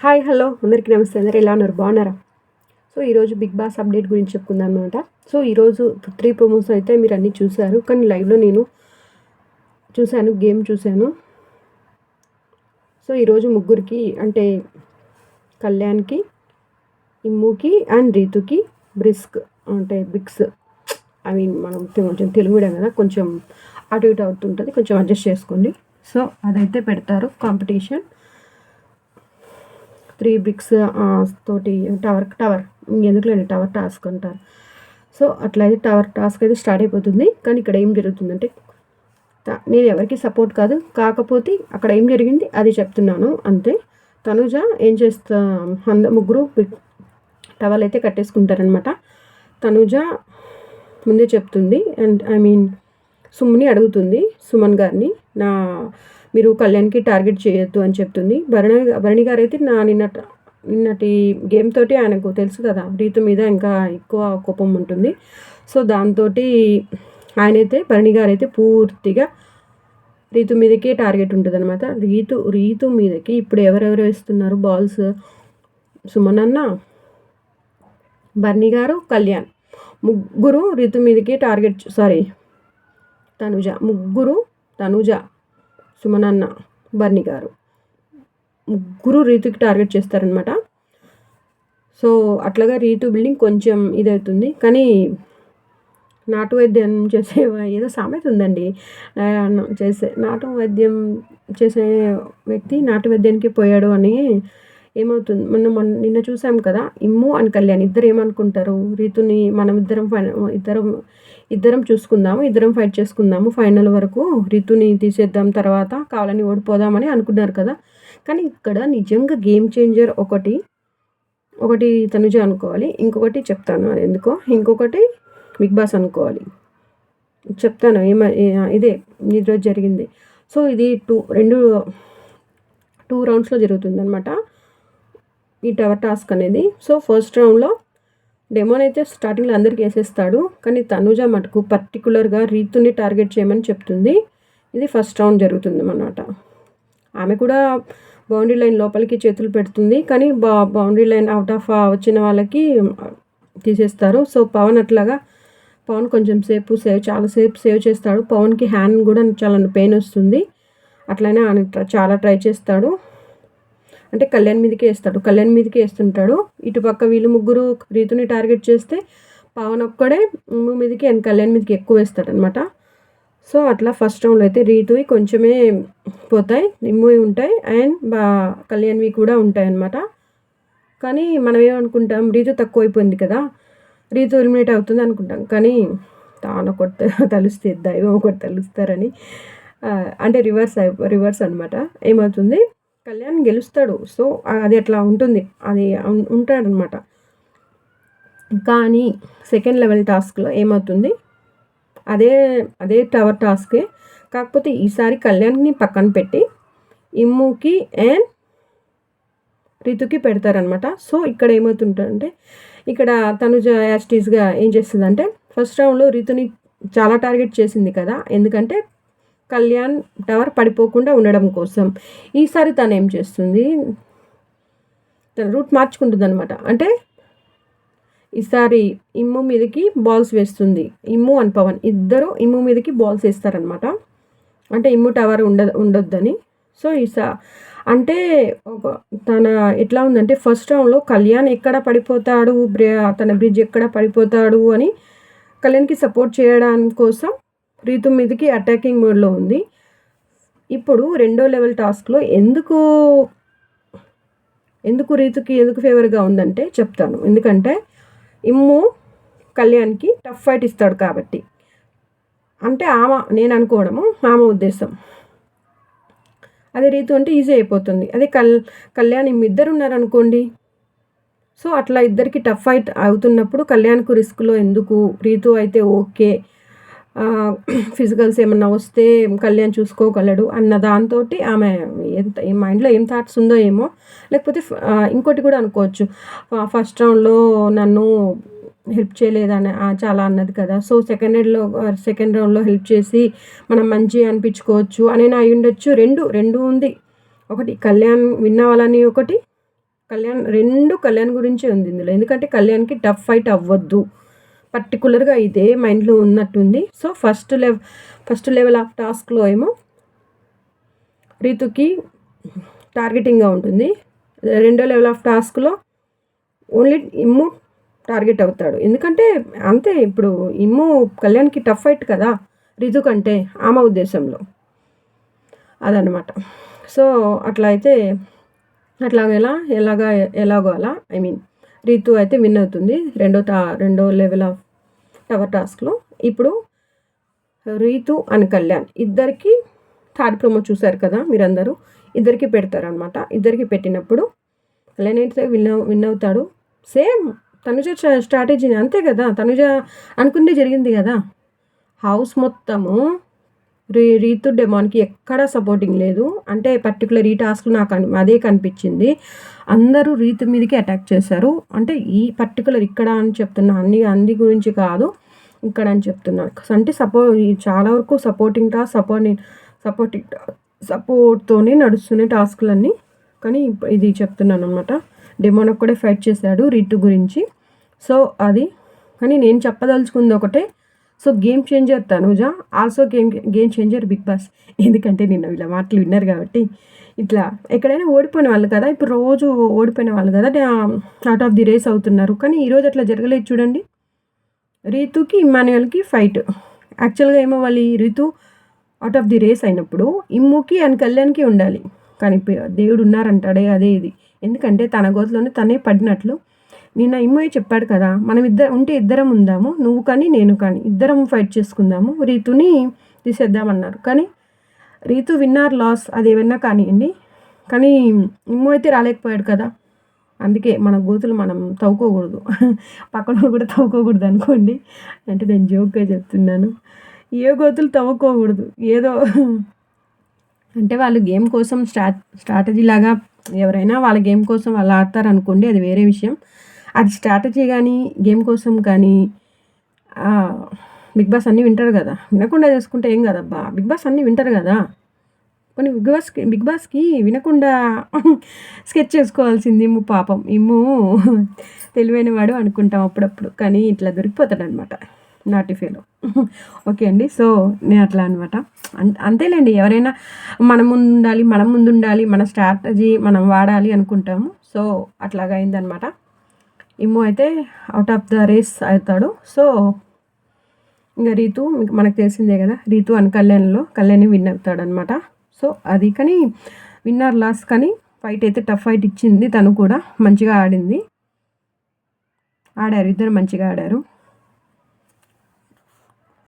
Hi hello అందరికీ నమస్తే. అందరు ఎలా ఉన్నారు? బాగున్నారా? సో ఈరోజు బిగ్ బాస్ అప్డేట్ గురించి చెప్పుకుందాం అనమాట. సో ఈరోజు 3 ప్రోమోస్ అయితే మీరు అన్నీ చూసారు. కానీ లైవ్లో నేను చూశాను, గేమ్ చూశాను. సో ఈరోజు ముగ్గురికి అంటే కళ్యాణ్కి, ఇమ్ముకి అండ్ రీతుకి బ్రిస్క్ అంటే బిక్స్ ఐ మీన్ మనం కొంచెం తెలుగు మీడియం కదా, కొంచెం అటు ఇటు అవుతుంటుంది, కొంచెం అడ్జస్ట్ చేసుకోండి. సో అదైతే పెడతారు కాంపిటీషన్. 3 బ్రిక్స్ తోటి టవర్ ఎందుకులేండి టవర్ టాస్క్ అంటారు. సో అట్లయితే టవర్ టాస్క్ అయితే స్టార్ట్ అయిపోతుంది. కానీ ఇక్కడ ఏం జరుగుతుందంటే నేను ఎవరికి సపోర్ట్ కాదు, కాకపోతే అక్కడ ఏం జరిగింది అది చెప్తున్నాను అంతే. తనుజ ఏం చేస్తా ముగ్గురు టవల్ అయితే కట్టేసుకుంటారనమాట. తనుజ ముందే చెప్తుంది అండ్ ఐ మీన్ సుమని అడుగుతుంది, సుమన్ గారిని, మీరు కళ్యాణ్కి టార్గెట్ చేయొద్దు అని చెప్తుంది. భరణి గారు అయితే నిన్నటి గేమ్ తోటి ఆయనకు తెలుసు కదా రీతు మీద ఇంకా ఎక్కువ కోపం ఉంటుంది. సో దాంతో ఆయనైతే భరణి గారు అయితే పూర్తిగా రీతు మీదకే టార్గెట్ ఉంటుంది అనమాట. రీతు మీదకి ఇప్పుడు ఎవరెవరు వేస్తున్నారు బాల్స్? సుమన్ అన్న, భరణి గారు, కళ్యాణ్ ముగ్గురు రీతు మీదకి టార్గెట్, సారీ తనుజ, సుమనన్న, బర్ని గారు ముగ్గురు రీతుకి టార్గెట్ చేస్తారనమాట. సో అట్లాగా రీతు బిల్డింగ్ కొంచెం ఇదవుతుంది. కానీ నాటు వైద్యం చేసే ఏదో సామెత ఉందండి, నాటు వైద్యం చేసే వ్యక్తి నాటు వైద్యానికి పోయాడు అని. ఏమవుతుంది నిన్న చూసాం కదా, ఇమ్ము అని కళ్యాణ్ ఇద్దరు ఏమనుకుంటారు, రీతుని మనం ఇద్దరం చూసుకుందాము, ఇద్దరం ఫైట్ చేసుకుందాము ఫైనల్ వరకు, రీతుని తీసేద్దాం, తర్వాత కావాలని ఓడిపోదామని అనుకున్నారు కదా. కానీ ఇక్కడ నిజంగా గేమ్ చేంజర్ ఒకటి తనుజ అనుకోవాలి, ఇంకొకటి చెప్తాను అది ఎందుకో, ఇంకొకటి బిగ్ బాస్ అనుకోవాలి, చెప్తాను ఇదే ఈరోజు జరిగింది. సో ఇది టూ రౌండ్స్లో జరుగుతుంది అనమాట ఈ టవర్ టాస్క్ అనేది. సో ఫస్ట్ రౌండ్లో డెమోన్ అయితే స్టార్టింగ్లో అందరికి వేసేస్తాడు, కానీ తనుజ మటుకు పర్టికులర్గా రీతుని టార్గెట్ చేయమని చెప్తుంది. ఇది ఫస్ట్ రౌండ్ జరుగుతుంది అన్నమాట. ఆమె కూడా బౌండరీ లైన్ లోపలికి చేతులు పెడుతుంది, కానీ బౌండరీ లైన్ అవుట్ ఆఫ్ వచ్చిన వాళ్ళకి తీసేస్తారు. సో పవన్ కొంచెం చాలాసేపు సేవ్ చేస్తాడు. పవన్కి హ్యాండ్ కూడా చాలా పెయిన్ వస్తుంది. అట్లనే ఆయన చాలా ట్రై చేస్తాడు, అంటే కళ్యాణ్ మీదకే వేస్తుంటాడు. ఇటుపక్క వీళ్ళు ముగ్గురు రీతుని టార్గెట్ చేస్తే పవన్ ఒక్కడే ఇమ్ము మీదకి అండ్ కళ్యాణ్ మీదకి ఎక్కువ వేస్తాడనమాట. సో అట్లా ఫస్ట్ రౌండ్లో అయితే రీతువి కొంచెమే పోతాయి, ఇమ్మువి ఉంటాయి అండ్ కళ్యాణ్వి కూడా ఉంటాయి అన్నమాట. కానీ మనం ఏమనుకుంటాం, రీతు తక్కువ అయిపోయింది కదా, రీతు ఎలిమినేట్ అవుతుంది అనుకుంటాం. కానీ తాను ఒకటి తలుస్తే దైవం ఒకటి తలుస్తారని, అంటే రివర్స్ అనమాట. ఏమవుతుంది, కళ్యాణ్ గెలుస్తాడు. సో అది అట్లా ఉంటుంది, అది ఉంటాడనమాట. కానీ సెకండ్ లెవెల్ టాస్క్లో ఏమవుతుంది, అదే టవర్ టాస్కే, కాకపోతే ఈసారి కళ్యాణ్ని పక్కన పెట్టి ఇమ్ముకి అండ్ రీతుకి పెడతారనమాట. సో ఇక్కడ ఏమవుతుందంటే, ఇక్కడ తనుజ యాస్టీస్గా ఏం చేస్తుందంటే, ఫస్ట్ రౌండ్లో రీతుని చాలా టార్గెట్ చేసింది కదా, ఎందుకంటే కళ్యాణ్ టవర్ పడిపోకుండా ఉండడం కోసం. ఈసారి తను ఏం చేస్తుంది, తన రూట్ మార్చుకుంటుంది అనమాట. అంటే ఈసారి ఇమ్ము మీదకి బాల్స్ వేస్తుంది. ఇమ్ము అండ్ పవన్ ఇద్దరు ఇమ్ము మీదకి బాల్స్ వేస్తారనమాట, అంటే ఇమ్ము టవర్ ఉండొద్దని. సో అంటే తన ఎట్లా ఉందంటే, ఫస్ట్ రౌండ్లో కళ్యాణ్ ఎక్కడ పడిపోతాడు, తన బ్రిడ్జ్ ఎక్కడ పడిపోతాడు అని కళ్యాణ్కి సపోర్ట్ చేయడం కోసం రీతు మీదకి అటాకింగ్ మోడ్లో ఉంది. ఇప్పుడు రెండో లెవెల్ టాస్క్లో ఎందుకు రీతుకి ఫేవర్గా ఉందంటే చెప్తాను. ఎందుకంటే ఇమ్ము కళ్యాణ్కి టఫ్ ఫైట్ ఇస్తాడు కాబట్టి, అంటే నేను అనుకోవడము ఆమె ఉద్దేశం. అదే రీతు అంటే ఈజీ అయిపోతుంది. అదే కళ్యాణ్ ఇద్దరు ఉన్నారనుకోండి, సో అట్లా ఇద్దరికి టఫ్ ఫైట్ అవుతున్నప్పుడు కళ్యాణ్కు రిస్క్లో ఎందుకు, రీతు అయితే ఓకే, ఫిజికల్స్ ఏమన్నా వస్తే కళ్యాణ్ చూసుకోగలడు అన్న దాంతో ఆమె మైండ్లో ఏం థాట్స్ ఉందో ఏమో. లేకపోతే ఇంకోటి కూడా అనుకోవచ్చు, ఫస్ట్ రౌండ్లో నన్ను హెల్ప్ చేయలేదని చాలా అన్నది కదా, సో సెకండ్ రౌండ్లో హెల్ప్ చేసి మనం మంచిగా అనిపించుకోవచ్చు అని అయి ఉండొచ్చు. రెండు ఉంది, ఒకటి కళ్యాణ్ విన్ అవ్వాలని, ఒకటి కళ్యాణ్ గురించే ఉంది ఇందులో. ఎందుకంటే కళ్యాణ్కి టఫ్ ఫైట్ అవ్వద్దు పర్టికులర్గా ఇదే మైండ్లో ఉన్నట్టుంది. సో ఫస్ట్ లెవెల్ ఆఫ్ టాస్క్లో ఏమో రీతుకి టార్గెటింగ్గా ఉంటుంది. రెండో లెవెల్ ఆఫ్ టాస్క్లో ఓన్లీ ఇమ్ము టార్గెట్ అవుతాడు. ఎందుకంటే అంతే, ఇప్పుడు ఇమ్ము కళ్యాణ్కి టఫ్ ఫైట్ కదా రితు కంటే, ఆమె ఉద్దేశంలో అదనమాట. సో అట్లా అయితే ఎలాగో అలా ఐ మీన్ రీతు అయితే విన్ అవుతుంది రెండో లెవెల్ ఆఫ్ టవర్ టాస్క్లో. ఇప్పుడు రీతు అండ్ కళ్యాణ్ ఇద్దరికి థర్డ్ ప్రోమో చూశారు కదా మీరందరూ, ఇద్దరికి పెడతారనమాట. ఇద్దరికి పెట్టినప్పుడు కళ్యాణ్ అయితే విన్ అవుతాడు. సేమ్ తనుజ స్ట్రాటజీని అంతే కదా, తనుజ అనుకుంటే జరిగింది కదా. హౌస్ మొత్తము రీతు డెమాన్కి ఎక్కడా సపోర్టింగ్ లేదు. అంటే పర్టికులర్ ఈ టాస్క్ నాకు అదే కనిపించింది. అందరూ రీతు మీదకి అటాక్ చేశారు. అంటే ఈ పర్టికులర్ ఇక్కడ అని చెప్తున్నా, అన్ని గురించి కాదు, ఇక్కడ అని చెప్తున్నాను. అంటే చాలా వరకు సపోర్ట్తోనే నడుస్తున్నాయి టాస్క్లన్నీ. కానీ ఇది చెప్తున్నాను అనమాట. డెమోన్ ఒక్కడే ఫైట్ చేశాడు రీతు గురించి. సో అది కానీ నేను చెప్పదలుచుకుంది ఒకటే. So game changer Tanuja, also game changer Bigg Boss. ఎందుకంటే నేను ఇలా మాటలు విన్నారు కాబట్టి. ఇట్లా ఎక్కడైనా ఓడిపోయిన వాళ్ళు కదా, ఇప్పుడు రోజు ఓడిపోయిన వాళ్ళు కదా అవుట్ ఆఫ్ ది రేస్ అవుతున్నారు. కానీ ఈరోజు అట్లా జరగలేదు చూడండి. రీతుకి ఇమ్మాన్యుయల్కి ఫైట్. యాక్చువల్గా ఏమవ్వాలి, Ritu out of the race అయినప్పుడు ఇమ్ముకి అండ్ కళ్యాణ్కి ఉండాలి. కానీ దేవుడు ఉన్నారంటాడే అదే ఇది. ఎందుకంటే తన గోతులోనే తనే పడినట్లు నిన్న ఇమ్ముయే చెప్పాడు కదా, మనం ఇద్దరం ఉందాము, నువ్వు కానీ నేను కానీ ఇద్దరం ఫైట్ చేసుకుందాము, రీతుని తీసేద్దామన్నారు. కానీ రీతు విన్నర్ లాస్ అది ఏమన్నా కానివ్వండి, కానీ ఇమ్ము అయితే రాలేకపోయాడు కదా. అందుకే మన గోతులు మనం తవ్వుకోకూడదు, పక్కన కూడా తవ్వుకోకూడదు అనుకోండి. అంటే నేను జోక్గా చెప్తున్నాను. ఏ గోతులు తవ్వుకోకూడదు, ఏదో అంటే వాళ్ళు గేమ్ కోసం స్ట్రాటజీ లాగా ఎవరైనా వాళ్ళ గేమ్ కోసం వాళ్ళు ఆడతారు అనుకోండి, అది వేరే విషయం. అది స్ట్రాటజీ కానీ గేమ్ కోసం కానీ బిగ్ బాస్ అన్నీ వింటారు కదా. వినకుండా చేసుకుంటే ఏం కదబ్బా, బిగ్ బాస్ అన్నీ వింటారు కదా. కొన్ని బిగ్ బాస్కి వినకుండా స్కెచ్ చేసుకోవాల్సింది పాపం. తెలివైన వాడు అనుకుంటాం అప్పుడప్పుడు, కానీ ఇట్లా దొరికిపోతాడు అనమాట నాటిఫేలో. ఓకే అండి, సో నేను అట్లా అనమాట. అంతేలేండి, ఎవరైనా మనం ముందు ఉండాలి, మన స్ట్రాటజీ మనం వాడాలి అనుకుంటాము. సో అట్లాగా అయిందనమాట. ఇమ్ము అయితే అవుట్ ఆఫ్ ద రేస్ అవుతాడు. సో ఇంకా రీతు మనకు తెలిసిందే కదా, రీతు అని కళ్యాణ్ విన్ అవుతాడు అనమాట. సో అది కానీ విన్నర్ లాస్, కానీ ఫైట్ అయితే టఫ్ ఫైట్ ఇచ్చింది. తను కూడా మంచిగా ఆడారు, ఇద్దరు మంచిగా ఆడారు.